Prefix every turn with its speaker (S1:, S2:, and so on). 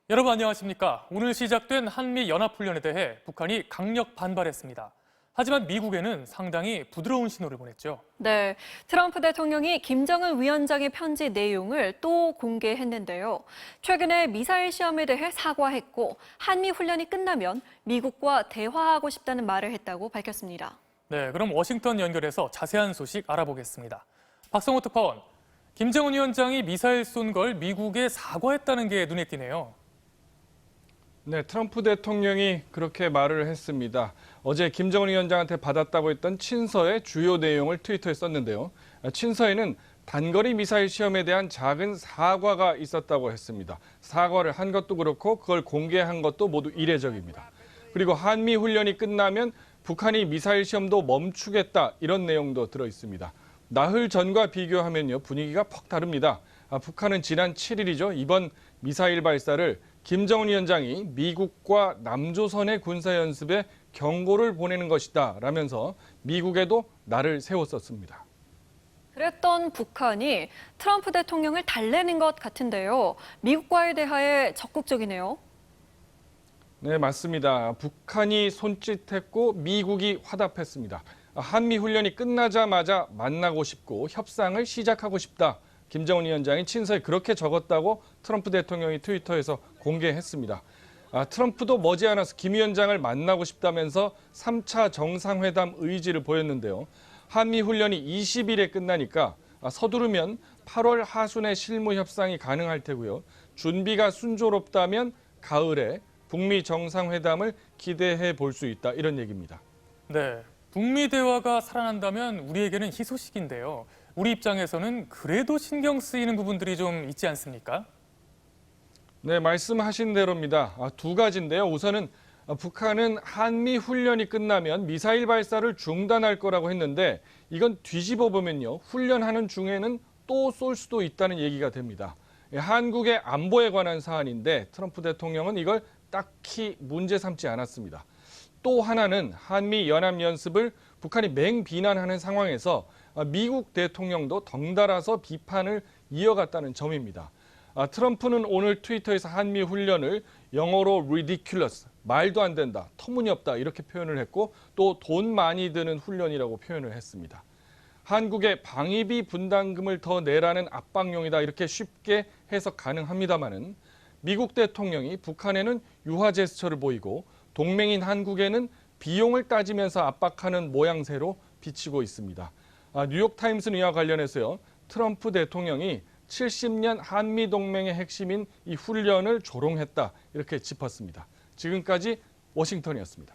S1: 여러분 안녕하십니까? 오늘 시작된 한미연합훈련에 대해 북한이 강력 반발했습니다. 하지만 미국에는 상당히 부드러운 신호를 보냈죠.
S2: 네, 트럼프 대통령이 김정은 위원장의 편지 내용을 또 공개했는데요. 최근에 미사일 시험에 대해 사과했고 한미 훈련이 끝나면 미국과 대화하고 싶다는 말을 했다고 밝혔습니다.
S1: 네, 그럼 워싱턴 연결해서 자세한 소식 알아보겠습니다. 박성호 특파원, 김정은 위원장이 미사일 쏜 걸 미국에 사과했다는 게 눈에 띄네요.
S3: 네, 트럼프 대통령이 그렇게 말을 했습니다. 어제 김정은 위원장한테 받았다고 했던 친서의 주요 내용을 트위터에 썼는데요. 친서에는 단거리 미사일 시험에 대한 작은 사과가 있었다고 했습니다. 사과를 한 것도 그렇고 그걸 공개한 것도 모두 이례적입니다. 그리고 한미 훈련이 끝나면 북한이 미사일 시험도 멈추겠다 이런 내용도 들어 있습니다. 나흘 전과 비교하면요 분위기가 퍽 다릅니다. 북한은 지난 7일이죠. 이번 미사일 발사를 김정은 위원장이 미국과 남조선의 군사연습에 경고를 보내는 것이다 라면서 미국에도 날을 세웠었습니다.
S2: 그랬던 북한이 트럼프 대통령을 달래는 것 같은데요. 미국과의 대화에 적극적이네요.
S3: 네, 맞습니다. 북한이 손짓했고 미국이 화답했습니다. 한미 훈련이 끝나자마자 만나고 싶고 협상을 시작하고 싶다. 김정은 위원장이 친서에 그렇게 적었다고 트럼프 대통령이 트위터에서 공개했습니다. 트럼프도 머지않아서 김 위원장을 만나고 싶다면서 3차 정상회담 의지를 보였는데요. 한미 훈련이 20일에 끝나니까 서두르면 8월 하순에 실무 협상이 가능할 테고요. 준비가 순조롭다면 가을에 북미 정상회담을 기대해 볼 수 있다 이런 얘기입니다.
S1: 네, 북미 대화가 살아난다면 우리에게는 희소식인데요. 우리 입장에서는 그래도 신경 쓰이는 부분들이 좀 있지 않습니까?
S3: 네, 말씀하신 대로입니다. 두 가지인데요. 우선은 북한은 한미 훈련이 끝나면 미사일 발사를 중단할 거라고 했는데 이건 뒤집어 보면요. 훈련하는 중에는 또 쏠 수도 있다는 얘기가 됩니다. 한국의 안보에 관한 사안인데 트럼프 대통령은 이걸 딱히 문제 삼지 않았습니다. 또 하나는 한미 연합연습을 북한이 맹비난하는 상황에서 미국 대통령도 덩달아서 비판을 이어갔다는 점입니다. 트럼프는 오늘 트위터에서 한미 훈련을 영어로 ridiculous, 말도 안 된다, 터무니없다 이렇게 표현을 했고 또 돈 많이 드는 훈련이라고 표현을 했습니다. 한국의 방위비 분담금을 더 내라는 압박용이다 이렇게 쉽게 해석 가능합니다마는 미국 대통령이 북한에는 유화 제스처를 보이고 동맹인 한국에는 비용을 따지면서 압박하는 모양새로 비치고 있습니다. 뉴욕타임스는 이와 관련해서요. 트럼프 대통령이 70년 한미동맹의 핵심인 이 훈련을 조롱했다 이렇게 짚었습니다. 지금까지 워싱턴이었습니다.